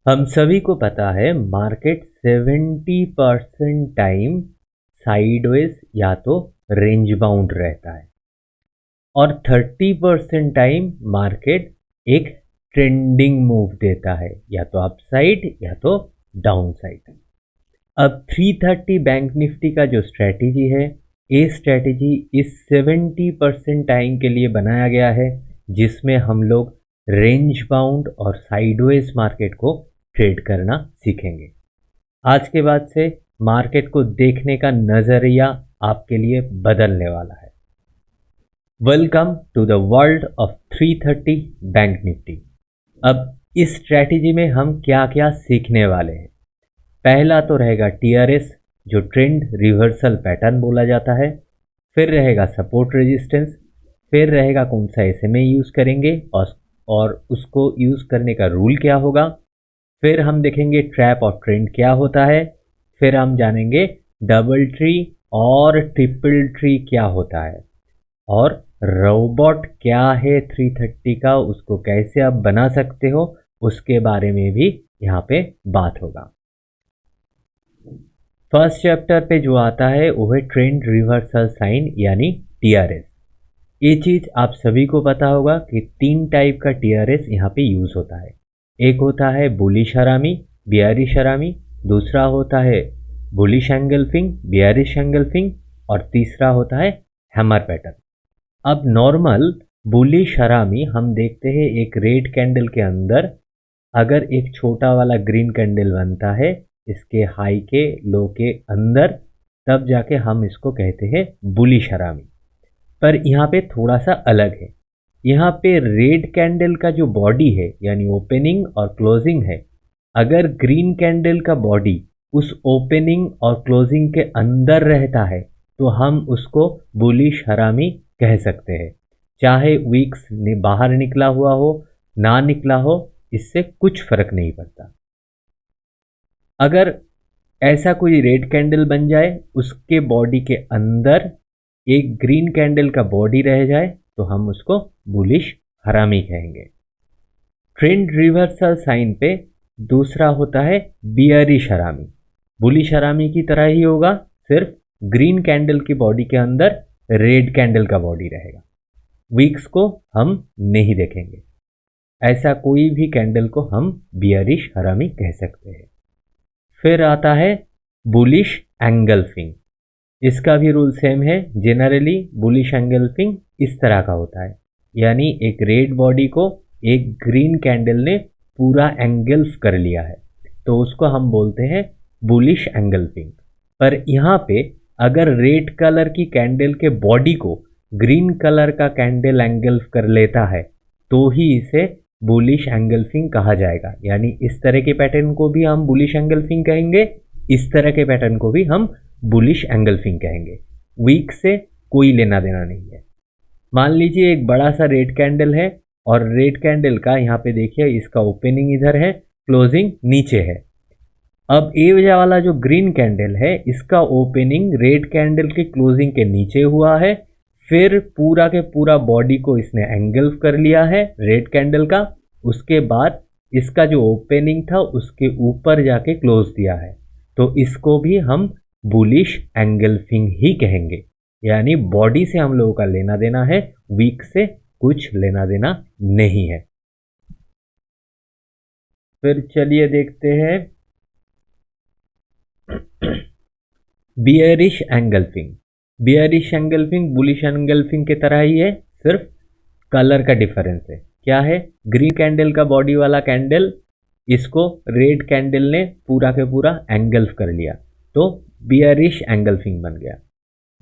हम सभी को पता है मार्केट 70% टाइम साइडवेज या तो रेंज बाउंड रहता है और 30% टाइम मार्केट एक ट्रेंडिंग मूव देता है, या तो अपसाइड या तो डाउन साइड। अब 330 बैंक निफ्टी का जो स्ट्रेटेजी है, ये स्ट्रेटेजी इस 70% टाइम के लिए बनाया गया है, जिसमें हम लोग रेंज बाउंड और साइडवेज मार्केट को ट्रेड करना सीखेंगे। आज के बाद से मार्केट को देखने का नजरिया आपके लिए बदलने वाला है। Welcome to the world of 330 bank Nifty. अब इस स्ट्रैटेजी में हम क्या क्या सीखने वाले हैं। पहला तो रहेगा टीआरएस, जो ट्रेंड रिवर्सल पैटर्न बोला जाता है। फिर रहेगा सपोर्ट रेजिस्टेंस। फिर रहेगा कौन सा एसएमए यूज़ करेंगे और उसको यूज़ करने का रूल क्या होगा। फिर हम देखेंगे ट्रैप और ट्रेंड क्या होता है। फिर हम जानेंगे डबल ट्री और ट्रिपल ट्री क्या होता है, और रोबोट क्या है 330 का, उसको कैसे आप बना सकते हो, उसके बारे में भी यहाँ पे बात होगा। फर्स्ट चैप्टर पे जो आता है वो है ट्रेंड रिवर्सल साइन यानी टीआरएस। ये चीज़ आप सभी को पता होगा कि 3 टाइप का टीआरएस यहाँ पे यूज़ होता है। एक होता है बुलिश हरामी, बियरिश हरामी। दूसरा होता है बुलिश एंगल्फिंग, बियरिश एंगल्फिंग। और तीसरा होता है हैमर पैटर्न। अब नॉर्मल बुलिश हरामी हम देखते हैं एक रेड कैंडल के अंदर अगर एक छोटा वाला ग्रीन कैंडल बनता है इसके हाई के लो के अंदर, तब जाके हम इसको कहते हैं बुलिश हरामी। पर यहाँ पे थोड़ा सा अलग है। यहाँ पे रेड कैंडल का जो बॉडी है यानी ओपनिंग और क्लोजिंग है, अगर ग्रीन कैंडल का बॉडी उस ओपनिंग और क्लोजिंग के अंदर रहता है तो हम उसको बुलिश हरामी कह सकते हैं। चाहे वीक्स बाहर निकला हुआ हो ना निकला हो, इससे कुछ फर्क नहीं पड़ता। अगर ऐसा कोई रेड कैंडल बन जाए, उसके बॉडी के अंदर एक ग्रीन कैंडल का बॉडी रह जाए, तो हम उसको बुलिश हरामी कहेंगे। ट्रेंड रिवर्सल साइन पे दूसरा होता है बियरिश हरामी। बुलिश हरामी की तरह ही होगा, सिर्फ ग्रीन कैंडल की बॉडी के अंदर रेड कैंडल का बॉडी रहेगा। वीक्स को हम नहीं देखेंगे। ऐसा कोई भी कैंडल को हम बियरिश हरामी कह सकते हैं। फिर आता है बुलिश एंगल्फिंग। इसका भी रूल सेम है। जनरली बुलिश एंगल्फिंग इस तरह का होता है, यानी एक रेड बॉडी को एक ग्रीन कैंडल ने पूरा एंगल्फ कर लिया है, तो उसको हम बोलते हैं बुलिश एंगल्फिंग। पर यहाँ पे अगर रेड कलर की कैंडल के बॉडी को ग्रीन कलर का कैंडल एंगल्फ कर लेता है तो ही इसे बुलिश एंगल्फिंग कहा जाएगा। यानी इस तरह के पैटर्न को भी हम बुलिश एंगल्फिंग कहेंगे, इस तरह के पैटर्न को भी हम बुलिश एंगल्फिंग कहेंगे। वीक से कोई लेना देना नहीं है। मान लीजिए एक बड़ा सा रेड कैंडल है और रेड कैंडल का यहाँ पे देखिए इसका ओपनिंग इधर है, क्लोजिंग नीचे है। अब ये वाला जो ग्रीन कैंडल है इसका ओपनिंग रेड कैंडल के क्लोजिंग के नीचे हुआ है, फिर पूरा के पूरा बॉडी को इसने एंगल्फ कर लिया है रेड कैंडल का। उसके बाद इसका जो ओपनिंग था उसके ऊपर जाके क्लोज दिया है, तो इसको भी हम बुलिश एंगल्फिंग ही कहेंगे। यानी बॉडी से हम लोगों का लेना देना है, वीक से कुछ लेना देना नहीं है। फिर चलिए देखते हैं bearish engulfing. Bearish engulfing bullish engulfing की तरह ही है, सिर्फ कलर का डिफरेंस है। क्या है? ग्रीन कैंडल का बॉडी वाला कैंडल इसको रेड कैंडल ने पूरा के पूरा एंगल्फ कर लिया, तो बियरिश एंगल्फिंग बन गया।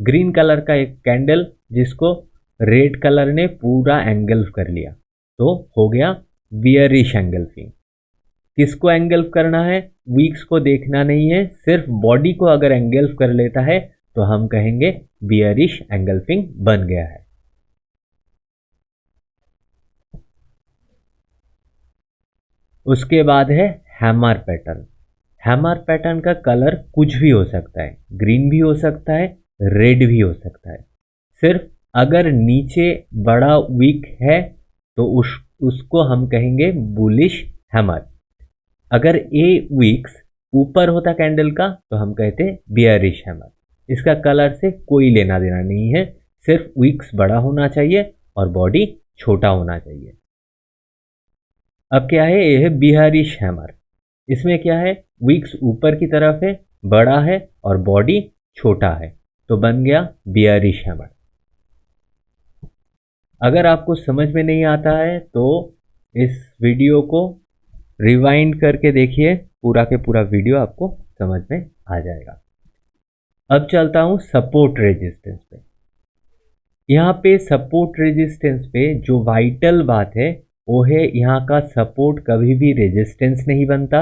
ग्रीन कलर का एक कैंडल जिसको रेड कलर ने पूरा एंगल्फ कर लिया, तो हो गया बियरिश एंगल्फिंग। किसको एंगल्फ करना है? वीक्स को देखना नहीं है, सिर्फ बॉडी को अगर एंगल्फ कर लेता है तो हम कहेंगे बियरिश एंगल्फिंग बन गया है। उसके बाद है हैमर पैटर्न। हैमर पैटर्न का कलर कुछ भी हो सकता है, ग्रीन भी हो सकता है, रेड भी हो सकता है। सिर्फ अगर नीचे बड़ा वीक है तो उसको हम कहेंगे बुलिश हैमर। अगर ए वीक्स ऊपर होता कैंडल का तो हम कहते बियरिश हैमर। इसका कलर से कोई लेना देना नहीं है, सिर्फ वीक्स बड़ा होना चाहिए और बॉडी छोटा होना चाहिए। अब क्या है, ये है बियरिश हैमर। इसमें क्या है, वीक्स ऊपर की तरफ है, बड़ा है और बॉडी छोटा है, तो बन गया बियरिश हैमर। अगर आपको समझ में नहीं आता है तो इस वीडियो को रिवाइंड करके देखिए, पूरा के पूरा वीडियो आपको समझ में आ जाएगा। अब चलता हूं सपोर्ट रेजिस्टेंस पे। यहाँ पे सपोर्ट रेजिस्टेंस पे जो वाइटल बात है वो है, यहाँ का सपोर्ट कभी भी रेजिस्टेंस नहीं बनता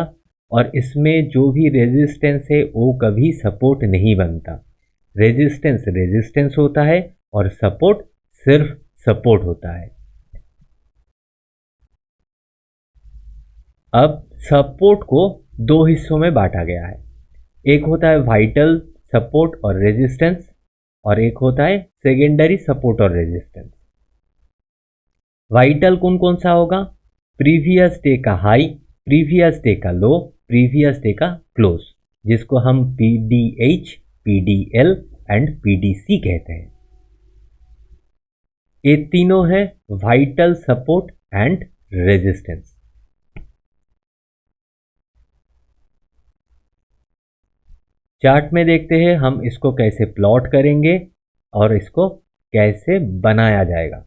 और इसमें जो भी रेजिस्टेंस है वो कभी सपोर्ट नहीं बनता। रेजिस्टेंस रेजिस्टेंस होता है और सपोर्ट सिर्फ सपोर्ट होता है। अब सपोर्ट को दो हिस्सों में बांटा गया है, एक होता है वाइटल सपोर्ट और रेजिस्टेंस और एक होता है सेकेंडरी सपोर्ट और रेजिस्टेंस। वाइटल कौन कौन सा होगा, प्रीवियस डे का हाई, प्रीवियस डे का लो, प्रीवियस डे का क्लोज, जिसको हम PDH, PDL एंड PDC कहते हैं। ये तीनों है vital support and resistance. Chart में देखते हैं हम इसको कैसे प्लॉट करेंगे और इसको कैसे बनाया जाएगा।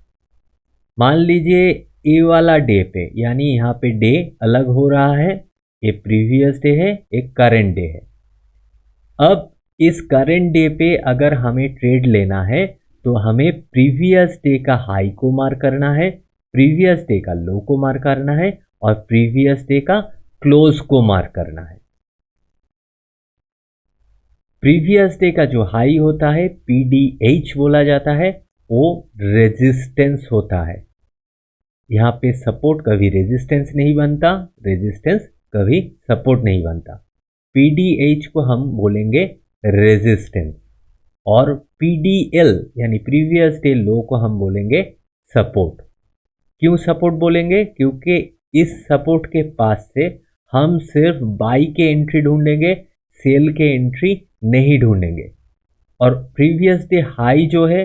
मान लीजिए ए वाला डे पे, यानी यहाँ पे डे अलग हो रहा है, ये प्रीवियस डे है, एक करंट डे है। अब इस करंट डे पे अगर हमें ट्रेड लेना है तो हमें प्रीवियस डे का हाई को मार्क करना है, प्रीवियस डे का लो को मार्क करना है और प्रीवियस डे का क्लोज को मार्क करना है। प्रीवियस डे का जो हाई होता है PDH बोला जाता है, वो रेजिस्टेंस होता है। यहाँ पे सपोर्ट कभी रेजिस्टेंस नहीं बनता, रेजिस्टेंस कभी सपोर्ट नहीं बनता। PDH को हम बोलेंगे रेजिस्टेंस और PDL यानी प्रीवियस डे लो को हम बोलेंगे सपोर्ट। क्यों सपोर्ट बोलेंगे, क्योंकि इस सपोर्ट के पास से हम सिर्फ बाई के एंट्री ढूंढेंगे, सेल के एंट्री नहीं ढूंढेंगे। और प्रीवियस डे हाई जो है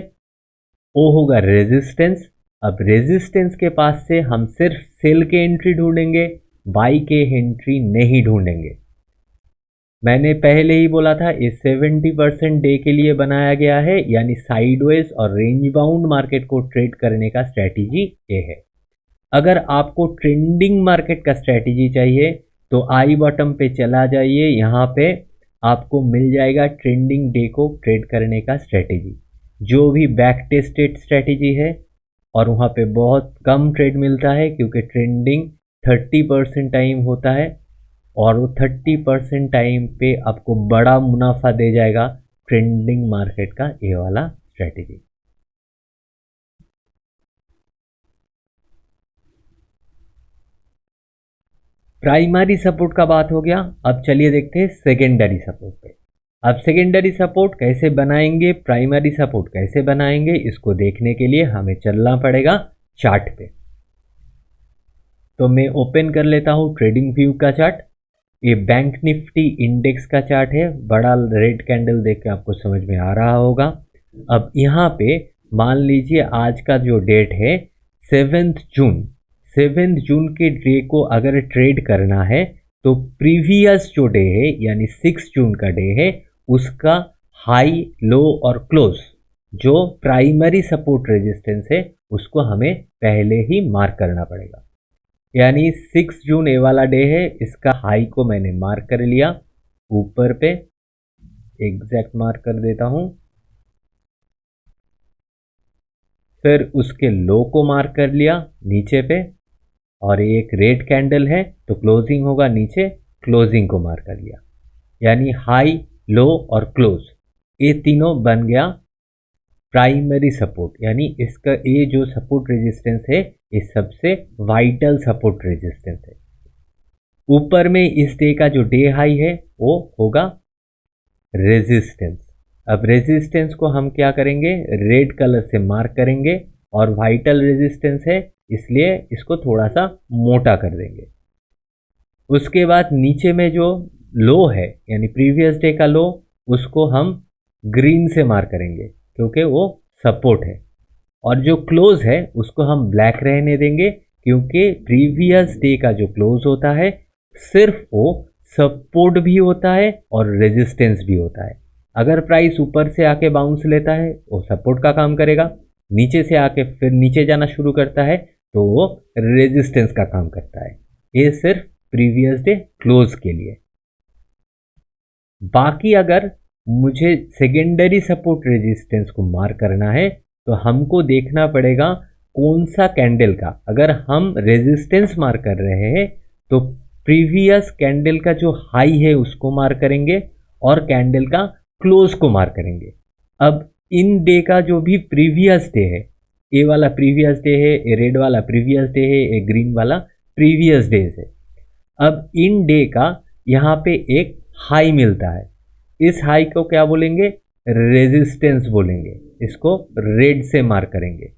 वो होगा रेजिस्टेंस। अब रेजिस्टेंस के पास से हम सिर्फ सेल के एंट्री ढूंढेंगे, बाई के एंट्री नहीं ढूंढेंगे। मैंने पहले ही बोला था ये 70% डे के लिए बनाया गया है, यानी साइडवेज और रेंज बाउंड मार्केट को ट्रेड करने का स्ट्रैटेजी ये है। अगर आपको ट्रेंडिंग मार्केट का स्ट्रैटेजी चाहिए तो आई बॉटम पे चला जाइए, यहाँ पे आपको मिल जाएगा ट्रेंडिंग डे को ट्रेड करने का स्ट्रैटेजी, जो भी बैक टेस्टेड स्ट्रैटेजी है। और वहाँ पे बहुत कम ट्रेड मिलता है क्योंकि ट्रेंडिंग 30% टाइम होता है और वो 30% टाइम पे आपको बड़ा मुनाफा दे जाएगा ट्रेंडिंग मार्केट का ये वाला स्ट्रैटेजी। प्राइमरी सपोर्ट का बात हो गया, अब चलिए देखते हैं सेकेंडरी सपोर्ट पे। अब सेकेंडरी सपोर्ट कैसे बनाएंगे, प्राइमरी सपोर्ट कैसे बनाएंगे, इसको देखने के लिए हमें चलना पड़ेगा चार्ट पे। तो मैं ओपन कर लेता हूँ ट्रेडिंग व्यू का चार्ट। ये बैंक निफ्टी इंडेक्स का चार्ट है, बड़ा रेड कैंडल देख के आपको समझ में आ रहा होगा। अब यहाँ पे मान लीजिए आज का जो डेट है 7 जून, 7 जून के डे को अगर ट्रेड करना है तो प्रीवियस जो डे है यानी 6 जून का डे है, उसका हाई लो और क्लोज जो प्राइमरी सपोर्ट रेजिस्टेंस है उसको हमें पहले ही मार्क करना पड़ेगा। यानी 6 जून ए वाला डे है, इसका हाई को मैंने मार्क कर लिया, ऊपर पे एग्जैक्ट मार्क कर देता हूं। फिर उसके लो को मार्क कर लिया नीचे पे, और एक रेड कैंडल है तो क्लोजिंग होगा नीचे, क्लोजिंग को मार्क कर लिया। यानी हाई लो और क्लोज ये तीनों बन गया प्राइमरी सपोर्ट। यानी इसका ये जो सपोर्ट रेजिस्टेंस है ये सबसे वाइटल सपोर्ट रेजिस्टेंस है। ऊपर में इस डे का जो डे हाई है वो होगा रेजिस्टेंस। अब रेजिस्टेंस को हम क्या करेंगे, रेड कलर से मार्क करेंगे, और वाइटल रेजिस्टेंस है इसलिए इसको थोड़ा सा मोटा कर देंगे। उसके बाद नीचे में जो लो है यानी प्रीवियस डे का लो, उसको हम ग्रीन से मार्क करेंगे क्योंकि वो सपोर्ट है, और जो क्लोज है उसको हम ब्लैक रहने देंगे क्योंकि प्रीवियस डे का जो क्लोज होता है सिर्फ वो सपोर्ट भी होता है और रेजिस्टेंस भी होता है। अगर प्राइस ऊपर से आके बाउंस लेता है वो सपोर्ट का काम करेगा, नीचे से आके फिर नीचे जाना शुरू करता है तो वो रेजिस्टेंस का काम करता है। ये सिर्फ प्रीवियस डे क्लोज के लिए। बाकी अगर मुझे सेकेंडरी सपोर्ट रेजिस्टेंस को मार्क करना है तो हमको देखना पड़ेगा कौन सा कैंडल का, अगर हम रेजिस्टेंस मार्क कर रहे हैं तो प्रीवियस कैंडल का जो हाई है उसको मार्क करेंगे और कैंडल का क्लोज को मार्क करेंगे। अब इन डे का जो भी प्रीवियस डे है, ए वाला प्रीवियस डे है, ए रेड वाला प्रीवियस डे है, ए ग्रीन वाला प्रीवियस डे है। अब इन डे का यहाँ पे एक हाई मिलता है, इस हाई को क्या बोलेंगे, रेजिस्टेंस बोलेंगे, इसको रेड से मार्क करेंगे।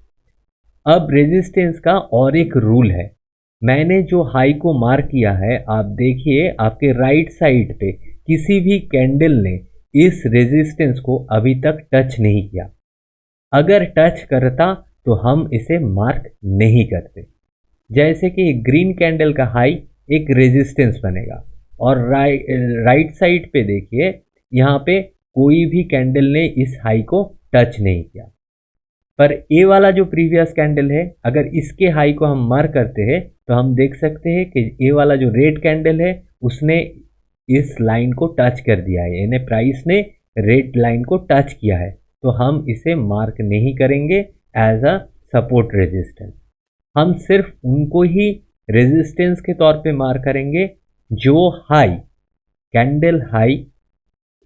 अब रेजिस्टेंस का और एक रूल है, मैंने जो हाई को मार्क किया है आप देखिए आपके राइट साइड पे किसी भी कैंडल ने इस रेजिस्टेंस को अभी तक टच नहीं किया। अगर टच करता तो हम इसे मार्क नहीं करते। जैसे कि ग्रीन कैंडल का हाई एक रेजिस्टेंस बनेगा और राइट साइड पे देखिए यहाँ पे कोई भी कैंडल ने इस हाई को टच नहीं किया, पर ए वाला जो प्रीवियस कैंडल है अगर इसके हाई को हम मार्क करते हैं तो हम देख सकते हैं कि ए वाला जो रेड कैंडल है उसने इस लाइन को टच कर दिया है, यानी प्राइस ने रेड लाइन को टच किया है, तो हम इसे मार्क नहीं करेंगे एज अ सपोर्ट रेजिस्टेंस। हम सिर्फ उनको ही रेजिस्टेंस के तौर पे मार्क करेंगे जो high, candle high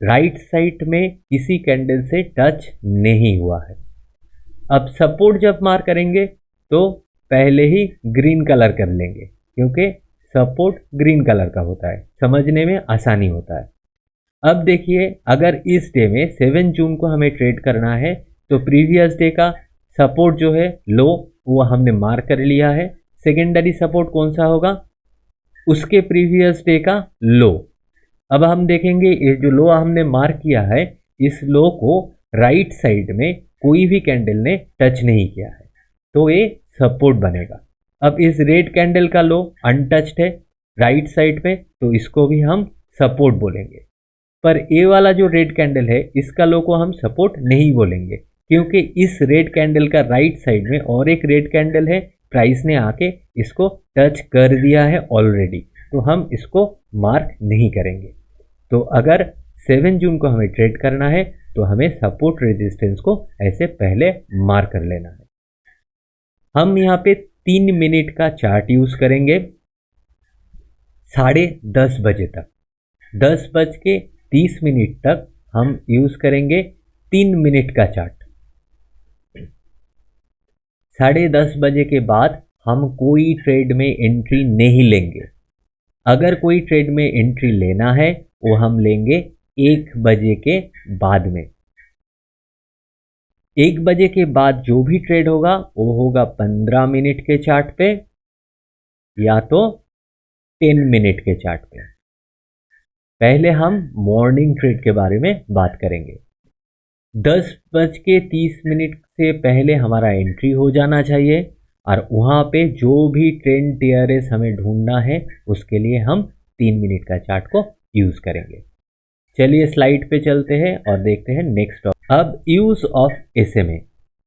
right side में किसी कैंडल से टच नहीं हुआ है। अब सपोर्ट जब मार्क करेंगे तो पहले ही ग्रीन कलर कर लेंगे क्योंकि सपोर्ट ग्रीन कलर का होता है, समझने में आसानी होता है। अब देखिए अगर इस डे में 7 जून को हमें ट्रेड करना है तो प्रीवियस डे का सपोर्ट जो है लो वो हमने मार्क कर लिया है, सेकेंडरी सपोर्ट कौन सा होगा, उसके प्रीवियस डे का लो। अब हम देखेंगे ये जो लो हमने मार्क किया है इस लो को राइट साइड में कोई भी कैंडल ने टच नहीं किया है तो ये सपोर्ट बनेगा। अब इस रेड कैंडल का लो अनटच्ड है राइट साइड में तो इसको भी हम सपोर्ट बोलेंगे, पर ए वाला जो रेड कैंडल है इसका लो को हम सपोर्ट नहीं बोलेंगे क्योंकि इस रेड कैंडल का राइट साइड में और एक रेड कैंडल है, प्राइस ने आके इसको टच कर दिया है ऑलरेडी, तो हम इसको मार्क नहीं करेंगे। तो अगर 7 जून को हमें ट्रेड करना है तो हमें सपोर्ट रेजिस्टेंस को ऐसे पहले मार्क कर लेना है। हम यहाँ पे 3 मिनट का चार्ट यूज करेंगे 10:30 बजे तक, 10:30 तक हम यूज करेंगे 3 मिनट का चार्ट। 10:30 बजे के बाद हम कोई ट्रेड में एंट्री नहीं लेंगे। अगर कोई ट्रेड में एंट्री लेना है वो हम लेंगे 1 बजे के बाद में। 1 बजे के बाद जो भी ट्रेड होगा वो होगा 15 मिनट के चार्ट पे या तो 10 मिनट के चार्ट पे। पहले हम मॉर्निंग ट्रेड के बारे में बात करेंगे। 10:30 से पहले हमारा एंट्री हो जाना चाहिए और वहाँ पे जो भी ट्रेंड टीआरएस हमें ढूंढना है उसके लिए हम 3 मिनट का चार्ट को यूज करेंगे। चलिए स्लाइड पे चलते हैं और देखते हैं नेक्स्ट। अब यूज ऑफ एसएमए,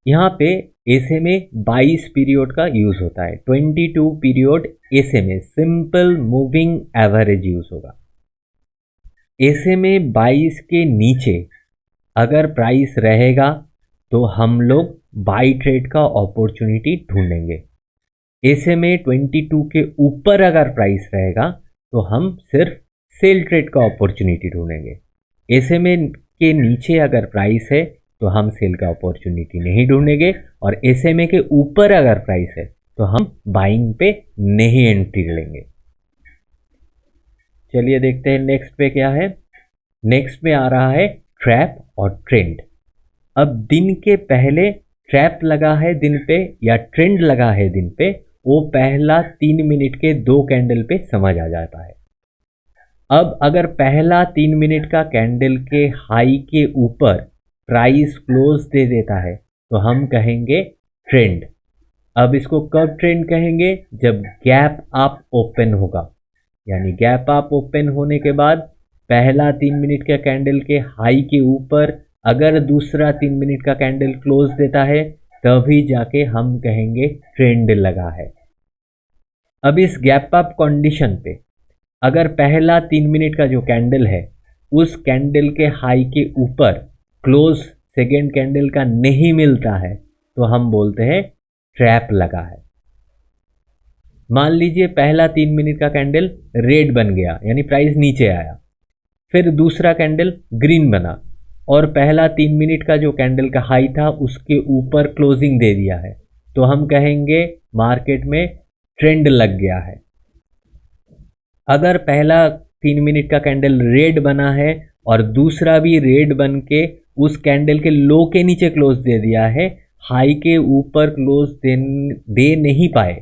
यहाँ पे एसएमए 22 पीरियड का यूज होता है, 22 period SMA simple moving average use होगा। एसएमए 22 के नीचे अगर प्राइस रहेगा तो हम लोग बाई ट्रेड का अपॉर्चुनिटी ढूंढेंगे। एसएमए 22 के ऊपर अगर प्राइस रहेगा तो हम सिर्फ सेल ट्रेड का अपॉर्चुनिटी ढूंढेंगे। एसएमए के नीचे अगर प्राइस है तो हम सेल का अपॉर्चुनिटी नहीं ढूंढेंगे और एसएमए के ऊपर अगर प्राइस है तो हम बाइंग पे नहीं एंट्री लेंगे। चलिए देखते हैं नेक्स्ट पे क्या है। नेक्स्ट में आ रहा है ट्रैप और ट्रेंड। अब दिन के पहले ट्रैप लगा है दिन पे या ट्रेंड लगा है दिन पे, वो पहला 3 मिनट के 2 कैंडल पे समझ आ जाता है। अब अगर पहला 3 मिनट का कैंडल के हाई के ऊपर प्राइस क्लोज दे देता है तो हम कहेंगे ट्रेंड। अब इसको कब ट्रेंड कहेंगे? जब गैप अप ओपन होगा, यानी गैप अप ओपन होने के बाद पहला 3 मिनट का कैंडल के हाई के ऊपर अगर दूसरा 3 मिनट का कैंडल क्लोज देता है तभी जाके हम कहेंगे ट्रेंड लगा है। अब इस गैप अप कंडीशन पे अगर पहला 3 मिनट का जो कैंडल है उस कैंडल के हाई के ऊपर क्लोज सेकेंड कैंडल का नहीं मिलता है तो हम बोलते हैं ट्रैप लगा है। मान लीजिए पहला 3 मिनट का कैंडल रेड बन गया, यानी प्राइस नीचे आया, फिर दूसरा कैंडल ग्रीन बना और पहला 3 मिनट का जो कैंडल का हाई था उसके ऊपर क्लोजिंग दे दिया है, तो हम कहेंगे मार्केट में ट्रेंड लग गया है। अगर पहला 3 मिनट का कैंडल रेड बना है और दूसरा भी रेड बन के उस कैंडल के लो के नीचे क्लोज दे दिया है, हाई के ऊपर क्लोज दे नहीं पाए,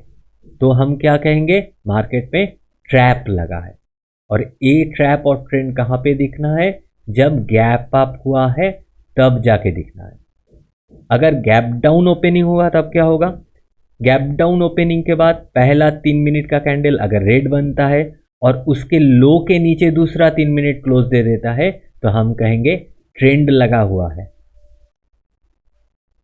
तो हम क्या कहेंगे? मार्केट में ट्रैप लगा है। और ये ट्रैप और ट्रेंड कहाँ पे दिखना है? जब गैप अप हुआ है तब जाके दिखना है। अगर गैप डाउन ओपनिंग हुआ तब क्या होगा? गैप डाउन ओपनिंग के बाद पहला 3 मिनट का कैंडल अगर रेड बनता है और उसके लो के नीचे दूसरा 3 मिनट क्लोज दे देता है तो हम कहेंगे ट्रेंड लगा हुआ है।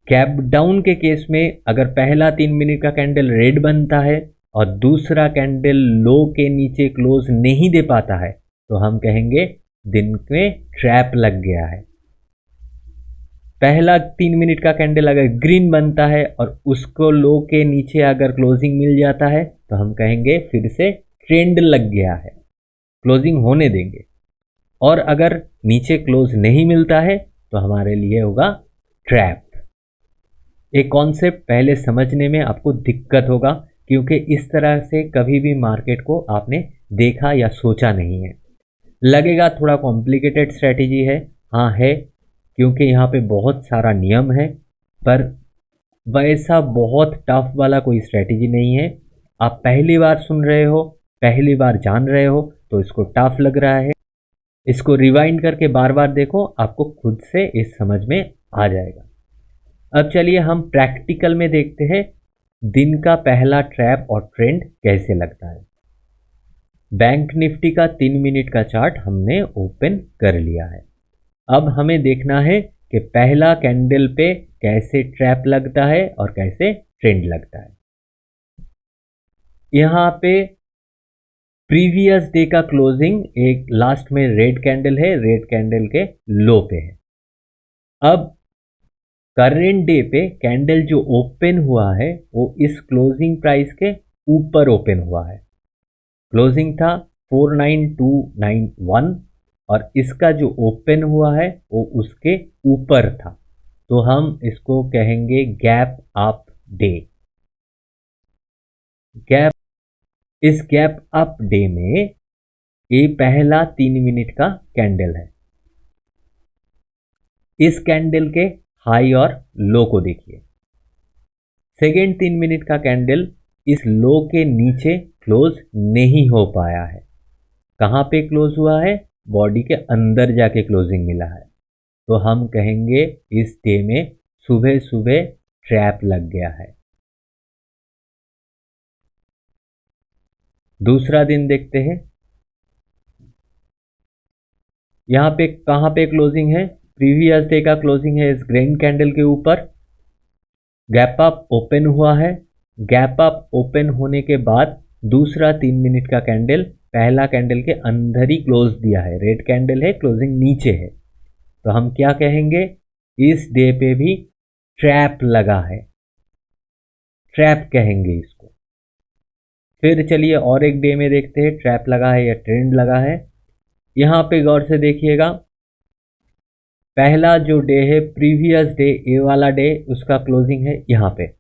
गैप डाउन के केस में अगर पहला 3 मिनट का कैंडल रेड बनता है और दूसरा कैंडल लो के नीचे क्लोज नहीं दे पाता है तो हम कहेंगे दिन में ट्रैप लग गया है। पहला 3 मिनट का कैंडल अगर ग्रीन बनता है और उसको लो के नीचे अगर क्लोजिंग मिल जाता है तो हम कहेंगे फिर से ट्रेंड लग गया है, क्लोजिंग होने देंगे। और अगर नीचे क्लोज नहीं मिलता है तो हमारे लिए होगा ट्रैप। एक कॉन्सेप्ट पहले समझने में आपको दिक्कत होगा क्योंकि इस तरह से कभी भी मार्केट को आपने देखा या सोचा नहीं है। लगेगा थोड़ा कॉम्प्लिकेटेड स्ट्रैटेजी है, हाँ है, क्योंकि यहाँ पे बहुत सारा नियम है, पर वैसा बहुत टफ वाला कोई स्ट्रैटेजी नहीं है। आप पहली बार सुन रहे हो, पहली बार जान रहे हो तो इसको टफ लग रहा है। इसको रिवाइंड करके बार बार देखो, आपको खुद से इस समझ में आ जाएगा। अब चलिए हम प्रैक्टिकल में देखते हैं दिन का पहला ट्रैप और ट्रेंड कैसे लगता है। बैंक निफ्टी का 3 मिनट का चार्ट हमने ओपन कर लिया है। अब हमें देखना है कि पहला कैंडल पे कैसे ट्रैप लगता है और कैसे ट्रेंड लगता है। यहाँ पे प्रीवियस डे का क्लोजिंग एक लास्ट में रेड कैंडल है, रेड कैंडल के लो पे है। अब करेंट डे पे कैंडल जो ओपन हुआ है वो इस क्लोजिंग प्राइस के ऊपर ओपन हुआ है। क्लोजिंग था 49291 और इसका जो ओपन हुआ है वो उसके ऊपर था, तो हम इसको कहेंगे गैप अप डे। इस गैप अप डे में ये पहला 3 मिनट का कैंडल है। इस कैंडल के हाई और लो को देखिए। सेकेंड 3 मिनट का कैंडल इस लो के नीचे क्लोज नहीं हो पाया है। कहाँ पे क्लोज हुआ है? बॉडी के अंदर जाके क्लोजिंग मिला है, तो हम कहेंगे इस डे में सुबह सुबह ट्रैप लग गया है। दूसरा दिन देखते हैं। यहाँ पे कहाँ पे क्लोजिंग है? प्रीवियस डे का क्लोजिंग है इस ग्रीन कैंडल के ऊपर। गैप अप ओपन हुआ है। गैप अप ओपन होने के बाद दूसरा 3 मिनट का कैंडल पहला कैंडल के अंदर ही क्लोज दिया है, रेड कैंडल है, क्लोजिंग नीचे है, तो हम क्या कहेंगे? इस डे पे भी ट्रैप लगा है, ट्रैप कहेंगे इसको। फिर चलिए और एक डे में देखते हैं ट्रैप लगा है या ट्रेंड लगा है। यहाँ पे गौर से देखिएगा, पहला जो डे है प्रीवियस डे, ए वाला डे, उसका क्लोजिंग है यहाँ पे।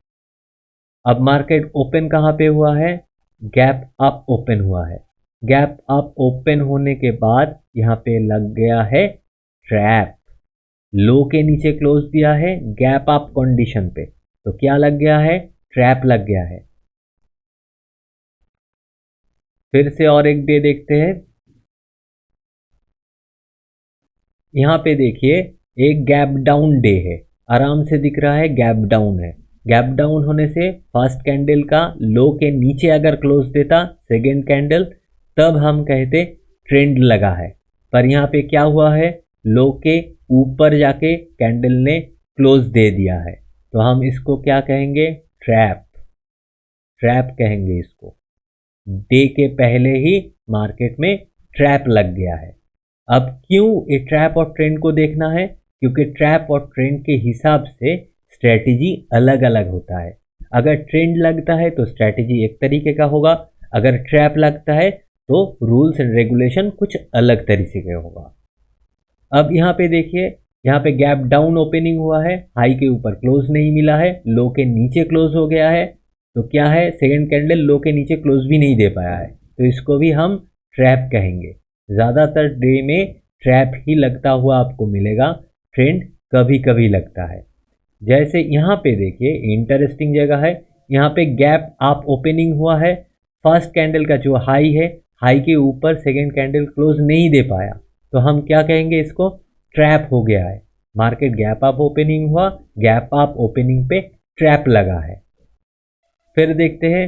अब मार्केट ओपन कहाँ पे हुआ है? गैप अप ओपन हुआ है। गैप अप ओपन होने के बाद यहाँ पे लग गया है ट्रैप। लो के नीचे क्लोज दिया है गैप अप कंडीशन पे, तो क्या लग गया है? ट्रैप लग गया है। फिर से और एक डे देखते हैं। यहाँ पे देखिए एक गैप डाउन डे है, आराम से दिख रहा है गैप डाउन है। गैप डाउन होने से फर्स्ट कैंडल का लो के नीचे अगर क्लोज देता सेकेंड कैंडल, तब हम कहते ट्रेंड लगा है। पर यहाँ पे क्या हुआ है, लो के ऊपर जाके कैंडल ने क्लोज दे दिया है, तो हम इसको क्या कहेंगे, ट्रैप। ट्रैप कहेंगे इसको। डे के पहले ही मार्केट में ट्रैप लग गया है। अब क्यों ये ट्रैप और ट्रेंड को देखना है, क्योंकि ट्रैप और ट्रेंड के हिसाब से स्ट्रेटजी अलग अलग होता है। अगर ट्रेंड लगता है तो स्ट्रेटजी एक तरीके का होगा, अगर ट्रैप लगता है तो रूल्स एंड रेगुलेशन कुछ अलग तरीके का होगा। अब यहाँ पे देखिए, यहाँ पे गैप डाउन ओपनिंग हुआ है, हाई के ऊपर क्लोज नहीं मिला है, लो के नीचे क्लोज हो गया है, तो क्या है, सेकेंड कैंडल लो के नीचे क्लोज भी नहीं दे पाया है, तो इसको भी हम ट्रैप कहेंगे। ज़्यादातर डे में ट्रैप ही लगता हुआ आपको मिलेगा, ट्रेंड कभी कभी लगता है। जैसे यहाँ पे देखिए इंटरेस्टिंग जगह है, यहाँ पे गैप आप ओपनिंग हुआ है, फर्स्ट कैंडल का जो हाई है, हाई के ऊपर सेकेंड कैंडल क्लोज नहीं दे पाया, तो हम क्या कहेंगे, इसको ट्रैप हो गया है। मार्केट गैप अप ओपनिंग हुआ, गैप अप ओपनिंग पे ट्रैप लगा है। फिर देखते हैं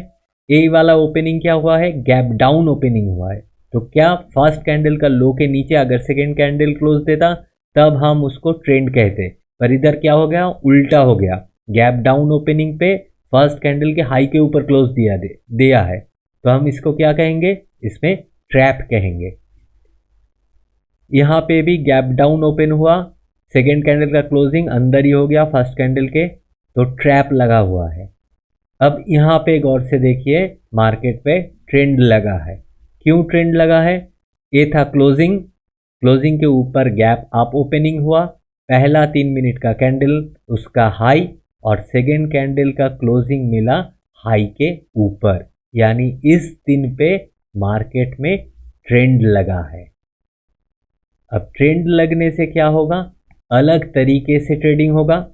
ए वाला ओपनिंग क्या हुआ है, गैप डाउन ओपनिंग हुआ है, तो क्या फर्स्ट कैंडल का लो के नीचे अगर सेकेंड कैंडल क्लोज देता तब हम उसको ट्रेंड कहते, पर इधर क्या हो गया, उल्टा हो गया। गैप डाउन ओपनिंग पे फर्स्ट कैंडल के हाई के ऊपर क्लोज दिया है, तो हम इसको क्या कहेंगे, इसमें ट्रैप कहेंगे। यहाँ पे भी गैप डाउन ओपन हुआ, सेकेंड कैंडल का क्लोजिंग अंदर ही हो गया फर्स्ट कैंडल के, तो ट्रैप लगा हुआ है। अब यहाँ पे गौर से देखिए, मार्केट पे ट्रेंड लगा है। क्यों ट्रेंड लगा है, ये था क्लोजिंग, क्लोजिंग के ऊपर गैप अप ओपनिंग हुआ, पहला 3 मिनट का कैंडल उसका हाई और सेकेंड कैंडल का क्लोजिंग मिला हाई के ऊपर, यानी इस दिन पे मार्केट में ट्रेंड लगा है। अब ट्रेंड लगने से क्या होगा, अलग तरीके से ट्रेडिंग होगा,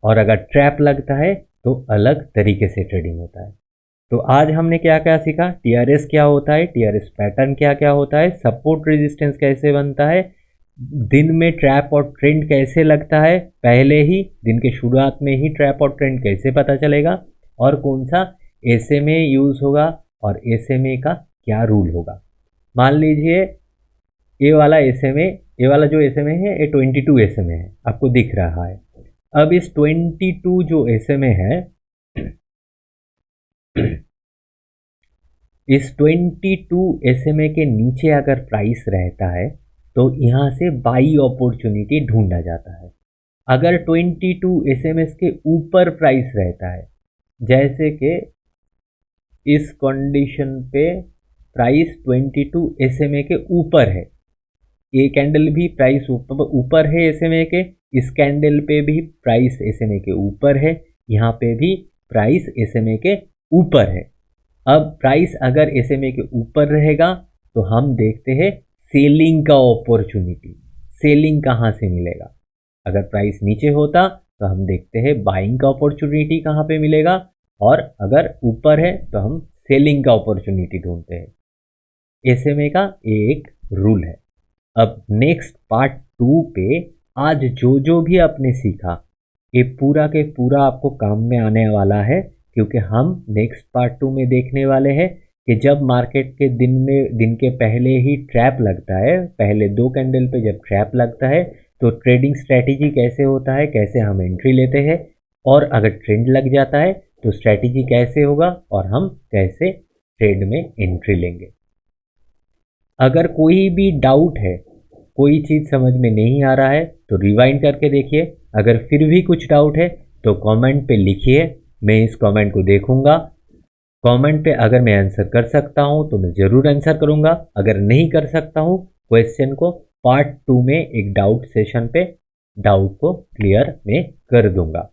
और अगर ट्रैप लगता है तो अलग तरीके से ट्रेडिंग होता है। तो आज हमने क्या क्या सीखा, टीआरएस क्या होता है, टीआरएस पैटर्न क्या क्या होता है, सपोर्ट रेजिस्टेंस कैसे बनता है, दिन में ट्रैप और ट्रेंड कैसे लगता है, पहले ही दिन के शुरुआत में ही ट्रैप और ट्रेंड कैसे पता चलेगा, और कौन सा एसएमए यूज़ होगा और एसएमए का क्या रूल होगा। मान लीजिए ये वाला एसएमए, ये वाला जो एसएमए है ये 22 एसएमए है, आपको दिख रहा है। अब इस 22 जो एसएमए है, इस 22 एसएमए के नीचे अगर प्राइस रहता है तो यहाँ से बाई अपॉर्चुनिटी ढूंढा जाता है। अगर 22 एसएमएस के ऊपर प्राइस रहता है, जैसे कि इस कंडीशन पे प्राइस 22 एसएमए के ऊपर है, ये कैंडल भी प्राइस ऊपर है एसएमए के, इस कैंडल पे भी प्राइस एसएमए के ऊपर है, यहाँ पे भी प्राइस एसएमए के ऊपर है। अब प्राइस अगर एसएमए के ऊपर रहेगा तो हम देखते हैं सेलिंग का अपॉर्चुनिटी, सेलिंग कहाँ से मिलेगा। अगर प्राइस नीचे होता तो हम देखते हैं बाइंग का अपॉर्चुनिटी कहाँ पे मिलेगा, और अगर ऊपर है तो हम सेलिंग का अपॉर्चुनिटी ढूंढते हैं। एसएमए का एक रूल है। अब नेक्स्ट पार्ट 2 पे आज जो जो भी आपने सीखा ये पूरा के पूरा आपको काम में आने वाला है, क्योंकि हम नेक्स्ट पार्ट 2 में देखने वाले हैं कि जब मार्केट के दिन के पहले ही ट्रैप लगता है, पहले 2 कैंडल पे जब ट्रैप लगता है तो ट्रेडिंग स्ट्रैटेजी कैसे होता है, कैसे हम एंट्री लेते हैं, और अगर ट्रेंड लग जाता है तो स्ट्रैटेजी कैसे होगा और हम कैसे ट्रेड में एंट्री लेंगे। अगर कोई भी डाउट है, कोई चीज़ समझ में नहीं आ रहा है तो रिवाइंड करके देखिए। अगर फिर भी कुछ डाउट है तो कमेंट पे लिखिए, मैं इस कमेंट को देखूंगा। कमेंट पे अगर मैं आंसर कर सकता हूं तो मैं ज़रूर आंसर करूंगा, अगर नहीं कर सकता हूं क्वेश्चन को पार्ट 2 में एक डाउट सेशन पे डाउट को क्लियर मैं कर दूंगा।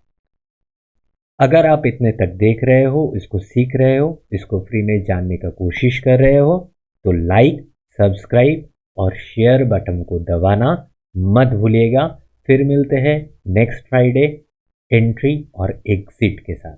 अगर आप इतने तक देख रहे हो, इसको सीख रहे हो, इसको फ्री में जानने का कोशिश कर रहे हो, तो लाइक, सब्सक्राइब और शेयर बटन को दबाना मत भूलिएगा। फिर मिलते हैं नेक्स्ट फ्राइडे एंट्री और एग्जिट के साथ।